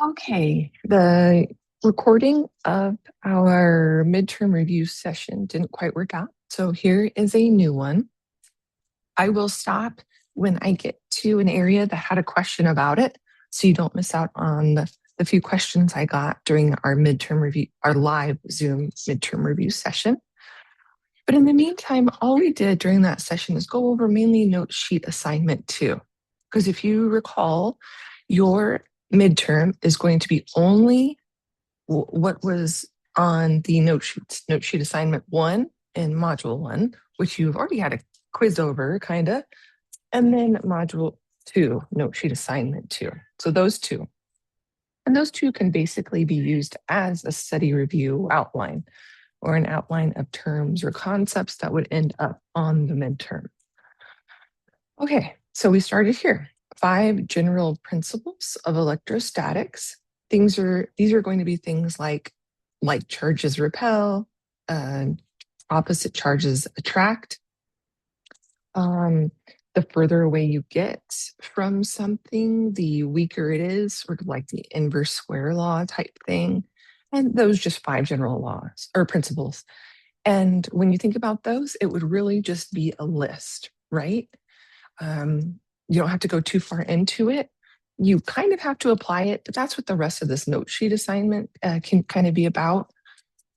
Okay, the recording of our midterm review session didn't quite work out. So here is a new one. I will stop when I get to an area that had a question about it, so you don't miss out on the few questions I got during our midterm review, our live Zoom midterm review session. But in the meantime, all we did during that session is go over mainly note sheet assignment 2. Because if you recall, your midterm is going to be only what was on the note sheet assignment 1 in module 1, which you've already had a quiz over, kind of, and then module 2, note sheet assignment 2. So those two. And those two can basically be used as a study review outline or an outline of terms or concepts that would end up on the midterm. Okay, so we started here. 5 general principles of electrostatics. These are going to be things like charges repel, opposite charges attract. The further away you get from something, the weaker it is, sort of like the inverse square law type thing. And those just 5 general laws or principles. And when you think about those, it would really just be a list, right? You don't have to go too far into it. You kind of have to apply it, but that's what the rest of this note sheet assignment can kind of be about.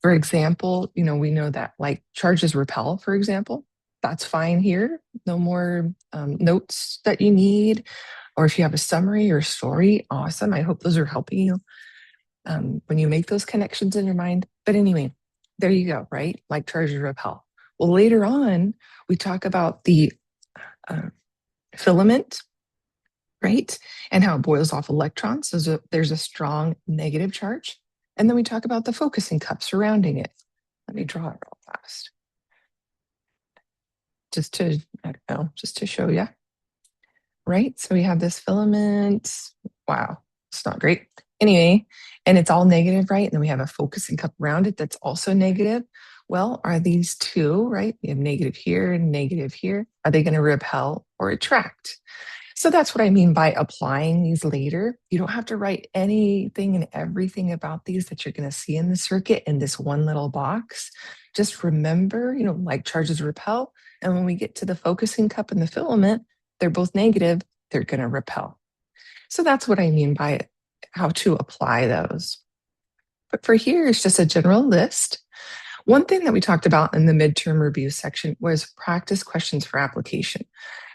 For example, we know that like charges repel, for example, that's fine here. No more notes that you need. Or if you have a summary or story, awesome. I hope those are helping you when you make those connections in your mind. But anyway, there you go, right? Like charges repel. Well, later on, we talk about the filament, right? And how it boils off electrons. So there's a strong negative charge. And then we talk about the focusing cup surrounding it. Let me draw it real fast. Just to show you. Right? So we have this filament. Wow, it's not great. Anyway, and it's all negative, right? And then we have a focusing cup around it that's also negative. Well, are these two, right? We have negative here and negative here. Are they going to repel or attract? So that's what I mean by applying these later. You don't have to write anything and everything about these that you're going to see in the circuit in this one little box. Just remember, like charges repel. And when we get to the focusing cup and the filament, they're both negative, they're going to repel. So that's what I mean by how to apply those. But for here, it's just a general list. One thing that we talked about in the midterm review section was practice questions for application.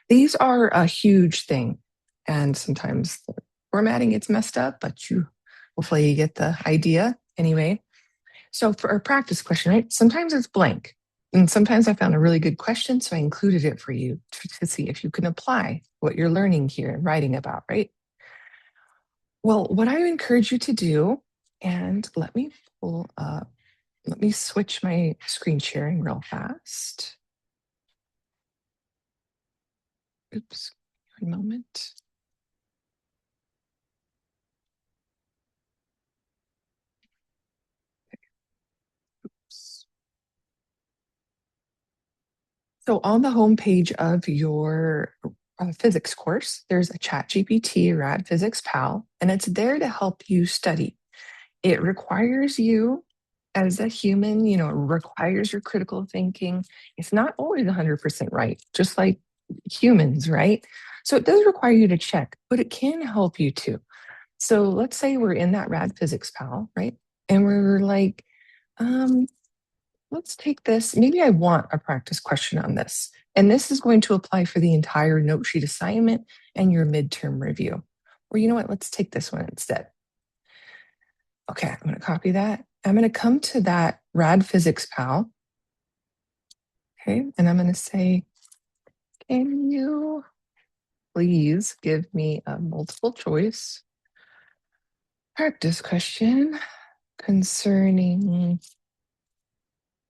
These are a huge thing. And sometimes the formatting gets messed up, but hopefully you get the idea anyway. So for a practice question, right? Sometimes it's blank. And sometimes I found a really good question, so I included it for you to see if you can apply what you're learning here and writing about, right? Well, what I encourage you to do, and let me switch my screen sharing real fast. Oops, one moment. Oops. So on the homepage of your physics course, there's a ChatGPT Rad Physics Pal, and it's there to help you study. It requires you as a human, it requires your critical thinking. It's not always 100% right, just like humans, right? So it does require you to check, but it can help you too. So let's say we're in that Rad Physics Pal, right? And we're like, let's take this. Maybe I want a practice question on this. And this is going to apply for the entire note sheet assignment and your midterm review. Or you know what? Let's take this one instead. Okay, I'm going to copy that. I'm going to come to that Rad Physics Pal. Okay, and I'm going to say, can you please give me a multiple choice practice question concerning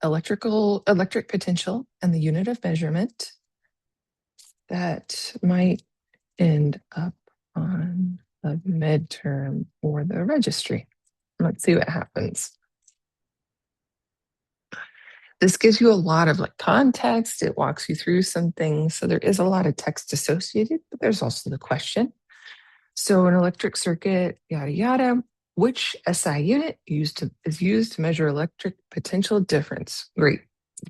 electric potential and the unit of measurement that might end up on the midterm or the registry. Let's see what happens. This gives you a lot of context. It walks you through some things. So there is a lot of text associated, but there's also the question. So an electric circuit, yada, yada. Which SI unit is used to measure electric potential difference? Great.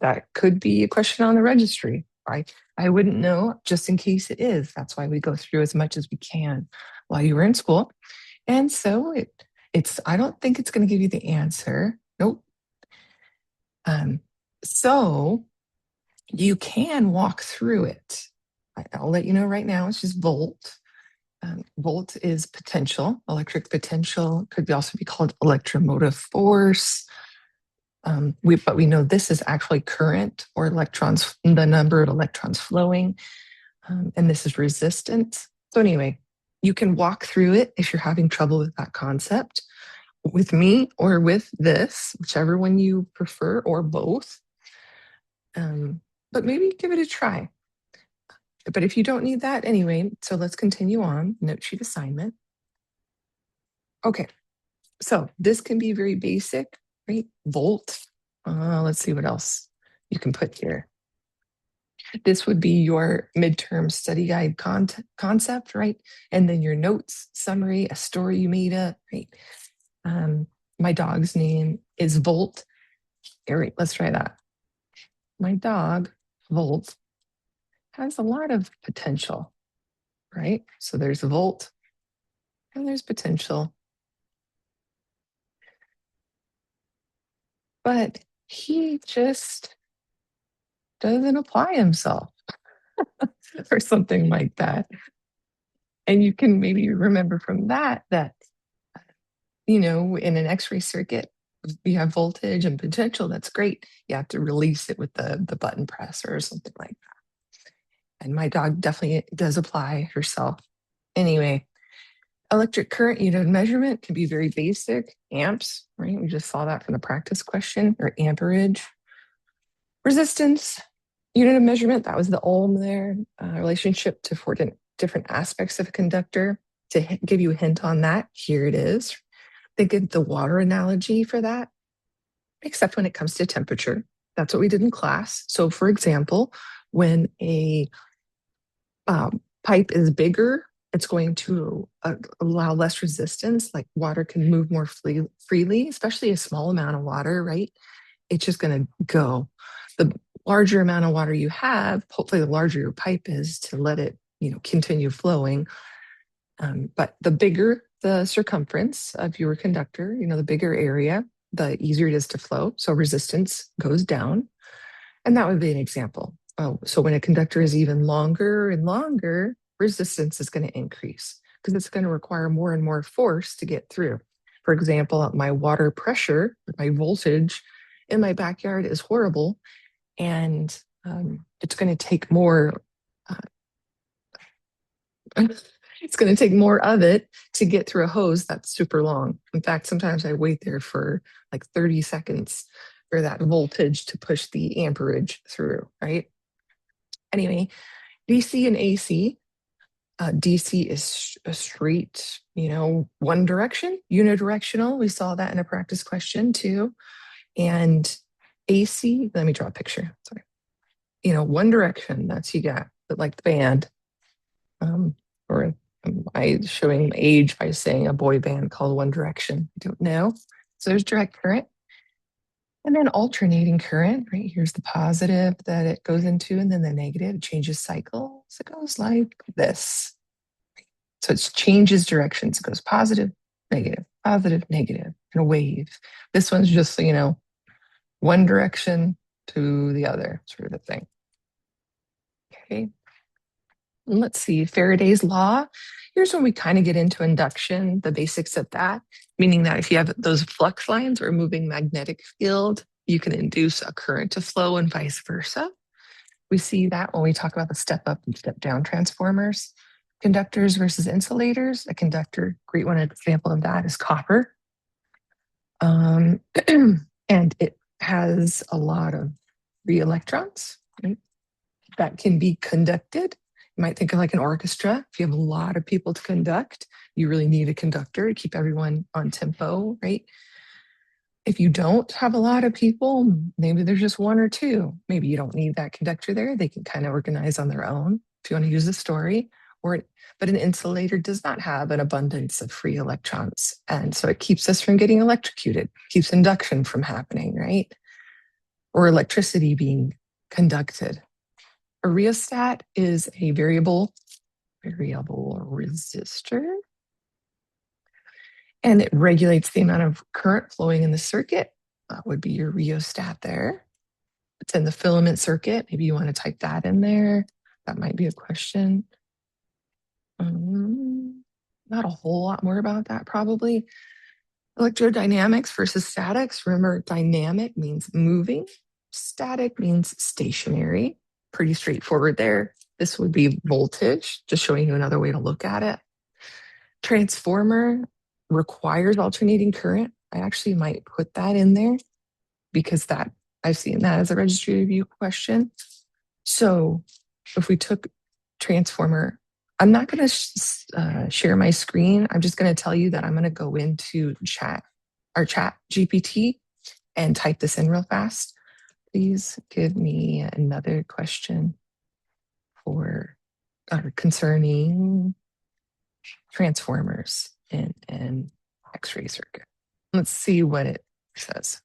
That could be a question on the registry. I wouldn't know just in case it is. That's why we go through as much as we can while you were in school. And so it's I don't think it's going to give you the answer. Nope. Um, so you can walk through it. I'll let you know right now, it's just volt. Volt is potential, electric potential, could also be called electromotive force. But we know this is actually current or electrons, the number of electrons flowing, and this is resistance. So anyway, you can walk through it if you're having trouble with that concept, with me or with this, whichever one you prefer, or both. But maybe give it a try. But if you don't need that anyway, so let's continue on. Note sheet assignment. Okay, so this can be very basic, right? Volt. Let's see what else you can put here. This would be your midterm study guide concept, right? And then your notes, summary, a story you made up, right? My dog's name is Volt. All right, let's try that. My dog, Volt, has a lot of potential, right? So there's Volt and there's potential. But he just doesn't apply himself or something like that. And you can maybe remember from that, in an X-ray circuit, you have voltage and potential. That's great. You have to release it with the button press or something like that. And my dog definitely does apply herself. Anyway, electric current unit of measurement can be very basic. Amps, right? We just saw that from the practice question, or amperage. Resistance, unit of measurement, that was the ohm there, relationship to four different aspects of a conductor. To give you a hint on that, here it is. They give the water analogy for that, except when it comes to temperature. That's what we did in class. So for example, when a pipe is bigger, it's going to allow less resistance, like water can move more freely, especially a small amount of water, right? It's just going to go. The larger amount of water you have, hopefully the larger your pipe is to let it, continue flowing. But the bigger the circumference of your conductor, the bigger area, the easier it is to flow. So resistance goes down. And that would be an example. So when a conductor is even longer and longer, resistance is going to increase because it's going to require more and more force to get through. For example, my water pressure, my voltage in my backyard is horrible. And it's going to take more. It's going to take more of it to get through a hose that's super long. In fact, sometimes I wait there for like 30 seconds for that voltage to push the amperage through, right? Anyway, DC and AC. DC is a straight, one direction, unidirectional. We saw that in a practice question too. And AC, let me draw a picture. Sorry. One direction, that's you got, but like the band. Or am I showing age by saying a boy band called One Direction? I don't know. So there's direct current. And then alternating current, right? Here's the positive that it goes into, and then the negative. It changes cycles. It goes like this. So it changes directions. It goes positive, negative, in a wave. This one's just, one direction to the other sort of thing. Okay. Let's see, Faraday's law. Here's when we kind of get into induction, the basics of that, meaning that if you have those flux lines or moving magnetic field, you can induce a current to flow and vice versa. We see that when we talk about the step up and step down transformers. Conductors versus insulators. A conductor, great one example of that is copper. And it has a lot of free electrons, right, that can be conducted. You might think of like an orchestra. If you have a lot of people to conduct, you really need a conductor to keep everyone on tempo, right? If you don't have a lot of people, maybe there's just one or two. Maybe you don't need that conductor there. They can kind of organize on their own if you want to use the story. But an insulator does not have an abundance of free electrons. And so it keeps us from getting electrocuted, keeps induction from happening, right? Or electricity being conducted. A rheostat is a variable resistor, and it regulates the amount of current flowing in the circuit. That would be your rheostat there. It's in the filament circuit. Maybe you want to type that in there. That might be a question. Not a whole lot more about that, probably. Electrodynamics versus statics. Remember, dynamic means moving. Static means stationary. Pretty straightforward there. This would be voltage, just showing you another way to look at it. Transformer requires alternating current. I actually might put that in there because that I've seen that as a registry review question. So if we took transformer, I'm not going to share my screen. I'm just going to tell you that I'm going to go into our chat GPT and type this in real fast. Please give me another question for concerning transformers in an X-ray circuit. Let's see what it says.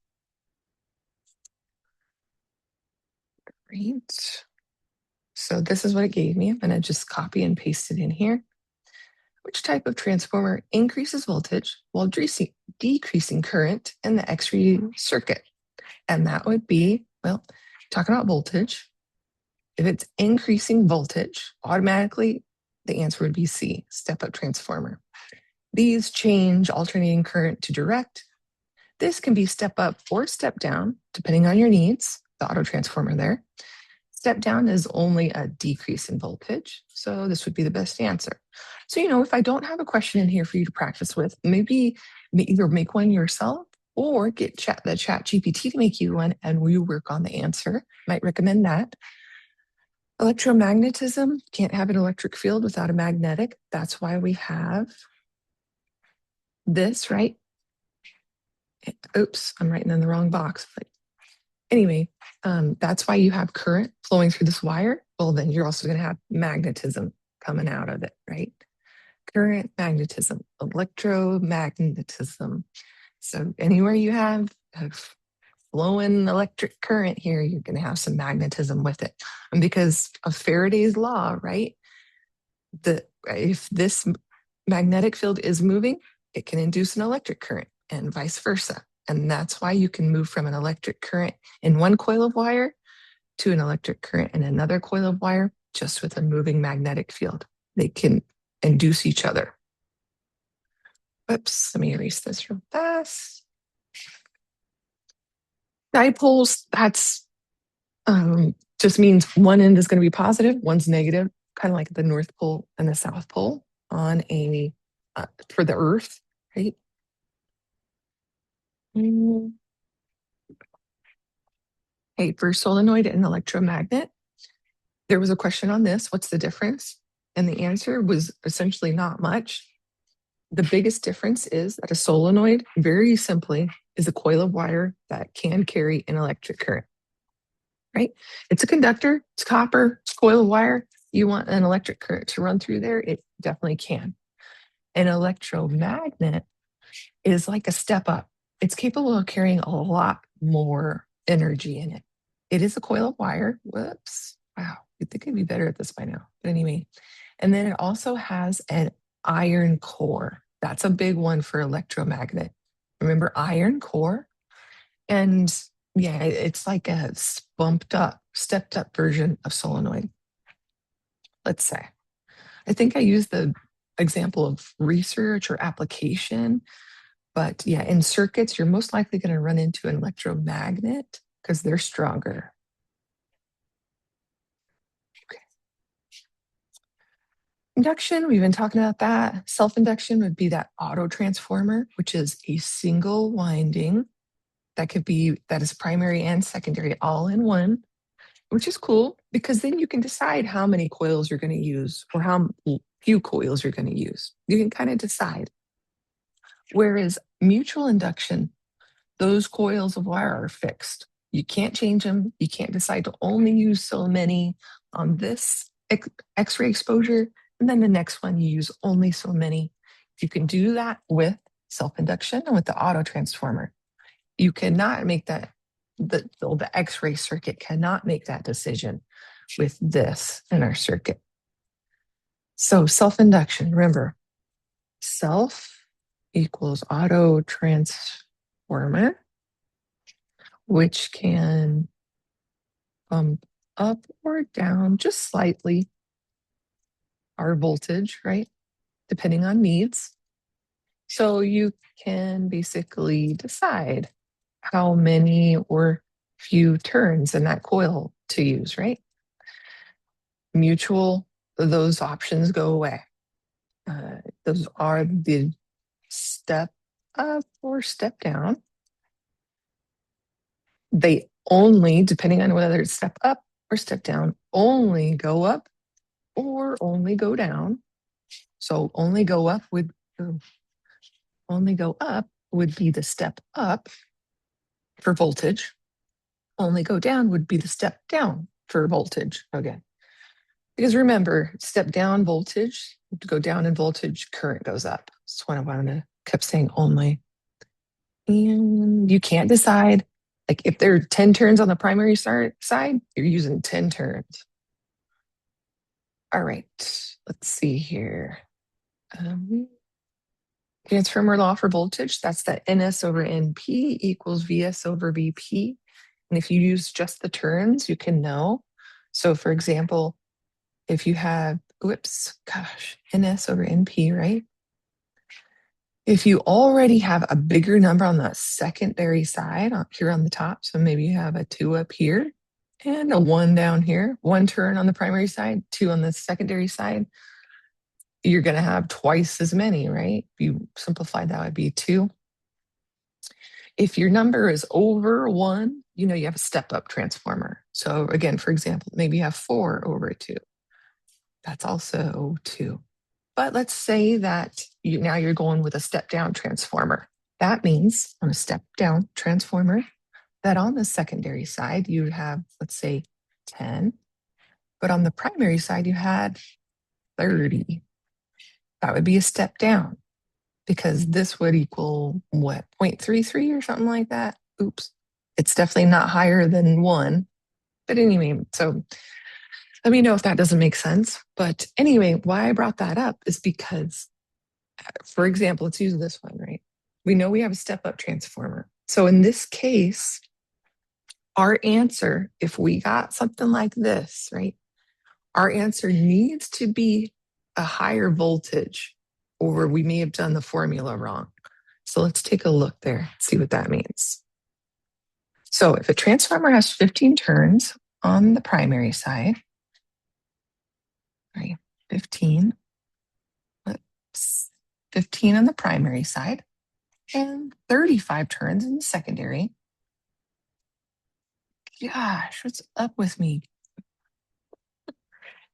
Great. So this is what it gave me. I'm going to just copy and paste it in here. Which type of transformer increases voltage while decreasing current in the X-ray circuit? And that would be, well, talking about voltage. If it's increasing voltage, automatically the answer would be C, step-up transformer. These change alternating current to direct. This can be step up or step down, depending on your needs, the auto transformer there. Step down is only a decrease in voltage, so this would be the best answer. So, if I don't have a question in here for you to practice with, maybe either make one yourself or get the chat GPT to make you one and you work on the answer. Might recommend that. Electromagnetism, can't have an electric field without a magnetic. That's why we have this, right? Oops, I'm writing in the wrong box. But anyway, that's why you have current flowing through this wire. Well, then you're also going to have magnetism coming out of it, right? Current, magnetism, electromagnetism. So anywhere you have a flowing electric current here, you're going to have some magnetism with it. And because of Faraday's law, right? If this magnetic field is moving, it can induce an electric current and vice versa. And that's why you can move from an electric current in one coil of wire to an electric current in another coil of wire just with a moving magnetic field. They can induce each other. Oops, let me erase this real fast. Dipoles, that's just means one end is going to be positive, one's negative, kind of like the North Pole and the South Pole on a for the Earth, right? Hey, for solenoid and electromagnet, there was a question on this. What's the difference? And the answer was essentially not much. The biggest difference is that a solenoid, very simply, is a coil of wire that can carry an electric current, right? It's a conductor, it's copper, it's a coil of wire. You want an electric current to run through there, it definitely can. An electromagnet is like a step up. It's capable of carrying a lot more energy in it. It is a coil of wire. Whoops. Wow. You'd think I'd be better at this by now. But anyway, and then it also has an iron core. That's a big one for electromagnet. Remember iron core? And yeah, it's like a stepped up version of solenoid. Let's say. I think I used the example of research or application, but yeah, in circuits, you're most likely going to run into an electromagnet because they're stronger. Okay. Induction, we've been talking about that. Self-induction would be that auto transformer, which is a single winding that is primary and secondary all in one, which is cool because then you can decide how many coils you're going to use or how few coils you're going to use. You can kind of decide. Whereas mutual induction, those coils of wire are fixed. You can't change them. You can't decide to only use so many on this X-ray exposure. And then the next one, you use only so many. You can do that with self-induction and with the auto transformer. You cannot make that, the X-ray circuit cannot make that decision with this in our circuit. So self-induction, remember, self equals auto transformer, which can bump up or down just slightly our voltage, right? Depending on needs. So you can basically decide how many or few turns in that coil to use, right? Mutual, those options go away. Those are the step up or step down. They only, depending on whether it's step up or step down, only go up or only go down. So only go up would be the step up for voltage. Only go down would be the step down for voltage again. Because remember, step down voltage, to go down in voltage, current goes up. That's what I kept saying only. And you can't decide, like if there are 10 turns on the primary side, you're using 10 turns. All right, let's see here. Transformer law for voltage, that's that NS over NP equals VS over VP. And if you use just the turns, you can know. So for example, if you have, NS over NP, right? If you already have a bigger number on the secondary side here on the top, so maybe you have a 2 up here and a 1 down here, 1 turn on the primary side, 2 on the secondary side, you're going to have twice as many, right? If you simplify, that would be 2. If your number is over 1, you have a step-up transformer. So again, for example, maybe you have 4 over 2. That's also 2. But let's say that now you're going with a step-down transformer. That means on a step-down transformer that on the secondary side, you would have, let's say, 10. But on the primary side, you had 30. That would be a step down because this would equal what, 0.33 or something like that? Oops. It's definitely not higher than 1. But anyway, so let me know if that doesn't make sense. But anyway, why I brought that up is because, for example, let's use this one, right? We know we have a step-up transformer. So in this case, our answer, if we got something like this, right? Our answer needs to be a higher voltage, or we may have done the formula wrong. So let's take a look there, see what that means. So if a transformer has 15 turns on the primary side, right, 15 on the primary side, and 35 turns in the secondary. Gosh, what's up with me?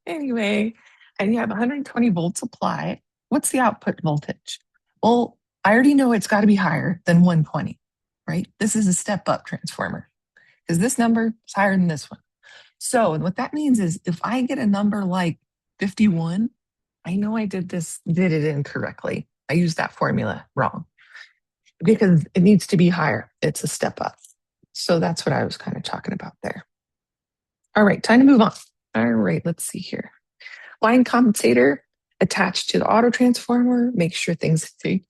Anyway, and you have 120 volts applied. What's the output voltage? Well, I already know it's got to be higher than 120, right? This is a step-up transformer because this number is higher than this one. So what that means is if I get a number like 51, I know I did it incorrectly. I used that formula wrong because it needs to be higher. It's a step up. So that's what I was kind of talking about there. All right, time to move on. All right, let's see here. Line compensator attached to the auto transformer, make sure things stay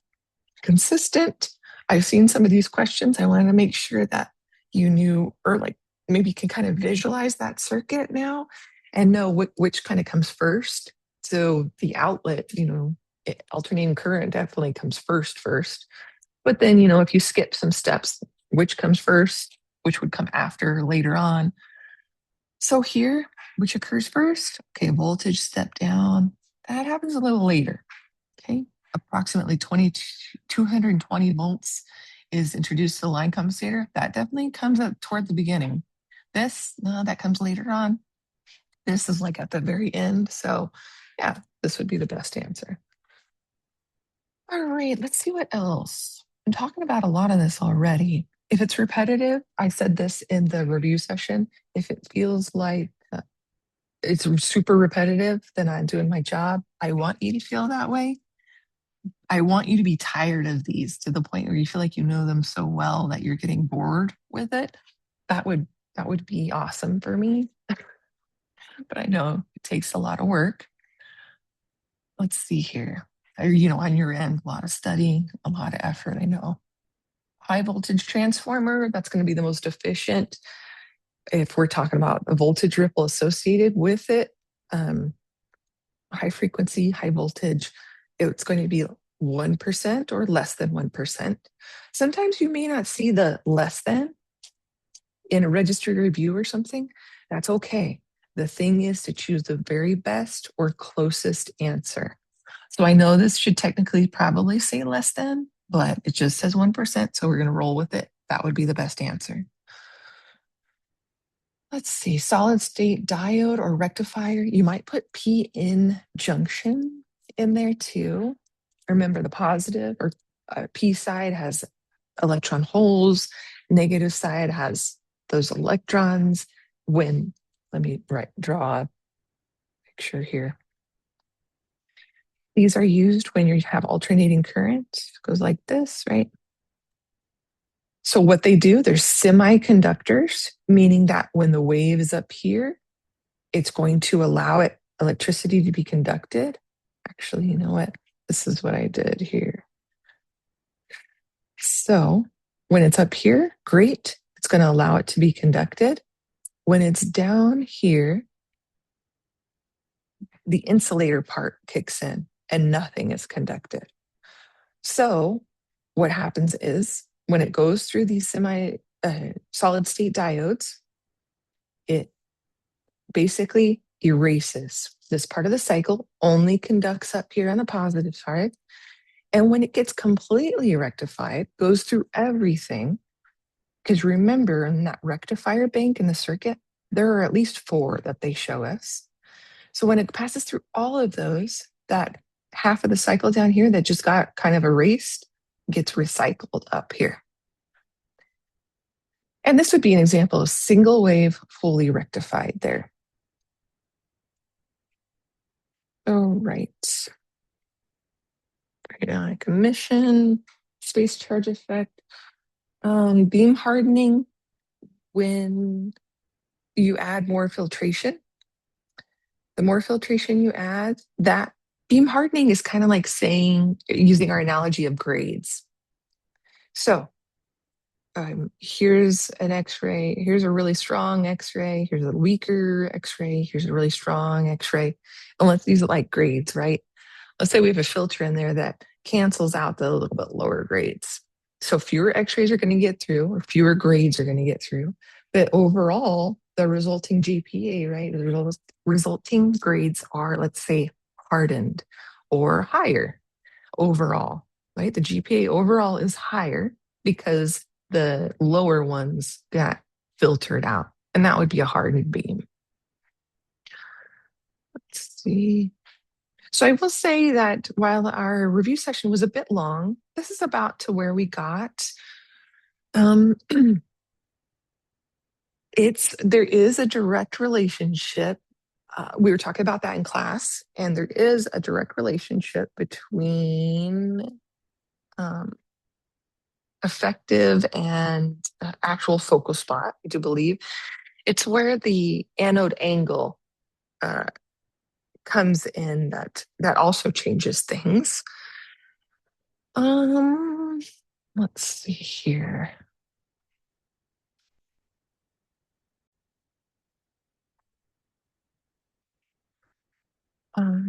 consistent. I've seen some of these questions. I wanted to make sure that you knew, or like maybe you can kind of visualize that circuit now and know which kind of comes first. So the outlet, alternating current definitely comes first. But then, if you skip some steps, which comes first, which would come after later on. So here, which occurs first? Okay, voltage step down. That happens a little later. Okay, approximately 220 volts is introduced to the line compensator. That definitely comes up toward the beginning. That comes later on. This is like at the very end. So yeah, this would be the best answer. All right, let's see what else. I'm talking about a lot of this already. If it's repetitive, I said this in the review session. If it feels like it's super repetitive, then I'm doing my job. I want you to feel that way. I want you to be tired of these to the point where you feel like you know them so well that you're getting bored with it. That would that would be awesome for me. But I know it takes a lot of work. Let's see here. On your end, a lot of studying, a lot of effort, I know. High voltage transformer, that's going to be the most efficient if we're talking about a voltage ripple associated with it. Um, high frequency, high voltage, it's going to be 1% or less than 1%. Sometimes you may not see the less than in a registered review or something. That's okay. The thing is to choose the very best or closest answer. So I know this should technically probably say less than, but it just says 1%. So we're going to roll with it. That would be the best answer. Let's see, solid state diode or rectifier. You might put P-in junction in there too. Remember the positive or P side has electron holes, negative side has those electrons. Let me draw a picture here. These are used when you have alternating current. It goes like this, right? So what they do, they're semiconductors, meaning that when the wave is up here, it's going to allow electricity to be conducted. Actually, you know what? This is what I did here. So when it's up here, great. It's going to allow it to be conducted. When it's down here, the insulator part kicks in and nothing is conducted. So what happens is when it goes through these solid state diodes, it basically erases this part of the cycle, only conducts up here on the positive side. And when it gets completely rectified, goes through everything, because remember in that rectifier bank in the circuit, there are at least 4 that they show us. So when it passes through all of those, that half of the cycle down here that just got kind of erased gets recycled up here. And this would be an example of single wave fully rectified there. All right. Periodic emission, space charge effect, beam hardening. When you add more filtration, the more filtration you add, that beam hardening is kind of like saying, using our analogy of grades. So here's an X-ray, here's a really strong X-ray, here's a weaker X-ray, here's a really strong X-ray. And let's use it like grades, right? Let's say we have a filter in there that cancels out the little bit lower grades. So fewer X-rays are going to get through, or fewer grades are going to get through. But overall, the resulting GPA, right? The resulting grades are, let's say, hardened or higher overall, right? The GPA overall is higher because the lower ones got filtered out, and that would be a hardened beam. Let's see. So I will say that while our review session was a bit long, this is about to where we got. There is a direct relationship. We were talking about that in class, and there is a direct relationship between effective and actual focal spot. I do believe it's where the anode angle comes in that also changes things. Let's see here.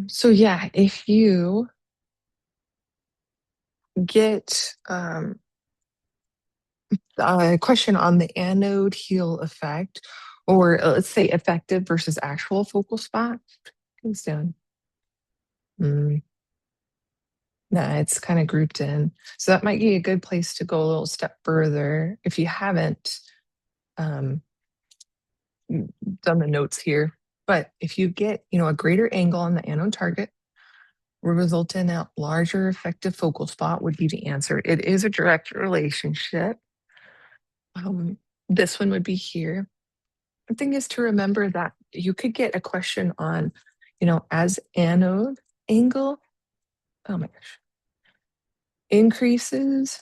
So yeah, if you get a question on the anode heel effect, or let's say effective versus actual focal spot, goes down. Nah, it's kind of grouped in. So that might be a good place to go a little step further if you haven't done the notes here. But if you get, a greater angle on the anode target, will result in a larger effective focal spot would be the answer. It is a direct relationship. This one would be here. The thing is to remember that you could get a question on, as anode angle, oh my gosh, increases,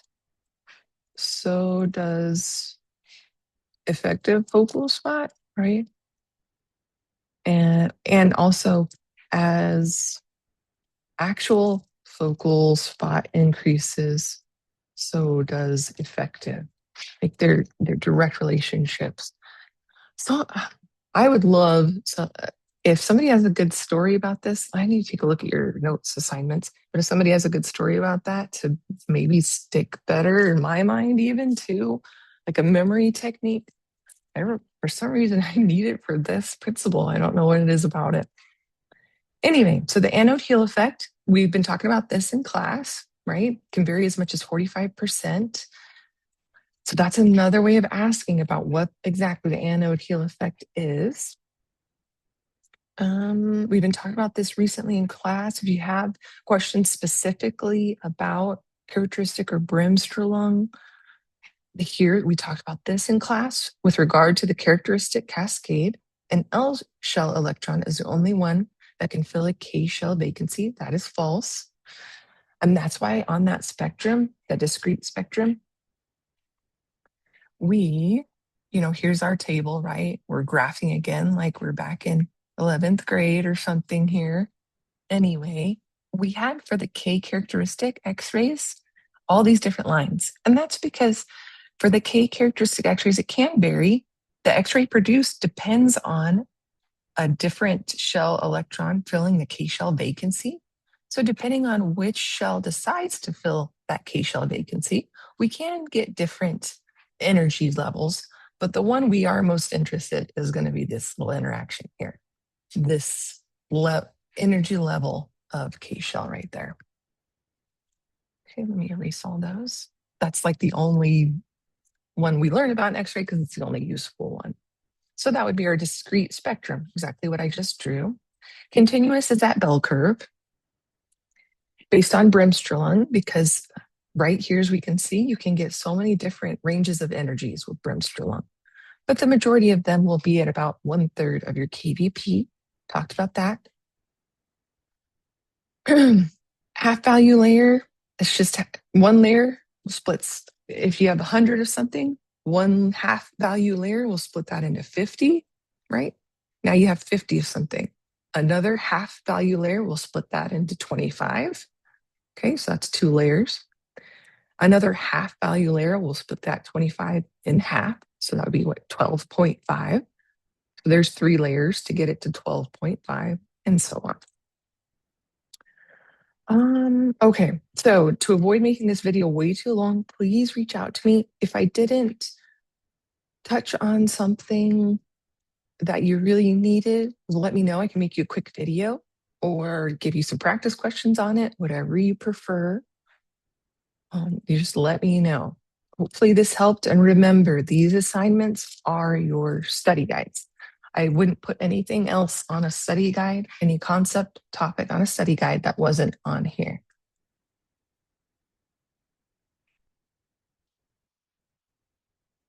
so does effective focal spot, right? And also as actual focal spot increases, so does effective. Like they're direct relationships. So I would love if somebody has a good story about this. I need to take a look at your notes assignments. But if somebody has a good story about that to maybe stick better in my mind, even too, like a memory technique. For some reason, I need it for this principle. I don't know what it is about it. Anyway, so the anode heel effect, we've been talking about this in class, right? Can vary as much as 45%. So that's another way of asking about what exactly the anode heel effect is. We've been talking about this recently in class. If you have questions specifically about characteristic or bremsstrahlung, here we talked about this in class with regard to the characteristic cascade. An L shell electron is the only one that can fill a K shell vacancy. That is false. And that's why on that spectrum, the discrete spectrum, here's our table, right? We're graphing again like we're back in 11th grade or something here. Anyway, we had for the K characteristic X-rays, all these different lines. And that's because for the K characteristic X-rays, it can vary. The X-ray produced depends on a different shell electron filling the K shell vacancy. So depending on which shell decides to fill that K shell vacancy, we can get different energy levels. But the one we are most interested in is going to be this little interaction here, this energy level of K shell right there. Okay, let me erase all those. That's like the only one we learn about in X-ray because it's the only useful one. So that would be our discrete spectrum, exactly what I just drew. Continuous is that bell curve based on bremsstrahlung, because right here, as we can see, you can get so many different ranges of energies with bremsstrahlung. But the majority of them will be at about 1/3 of your KVP. Talked about that. Half value layer, it's just one layer splits. If you have 100 of something, one half value layer will split that into 50, right? Now you have 50 of something. Another half value layer will split that into 25. Okay, so that's 2 layers. Another half value layer will split that 25 in half. So that would be what, 12.5. So there's 3 layers to get it to 12.5 and so on. Okay, so to avoid making this video way too long, please reach out to me. If I didn't touch on something that you really needed, let me know. I can make you a quick video or give you some practice questions on it, whatever you prefer. You just let me know. Hopefully this helped. And remember, these assignments are your study guides. I wouldn't put anything else on a study guide, any concept topic on a study guide that wasn't on here.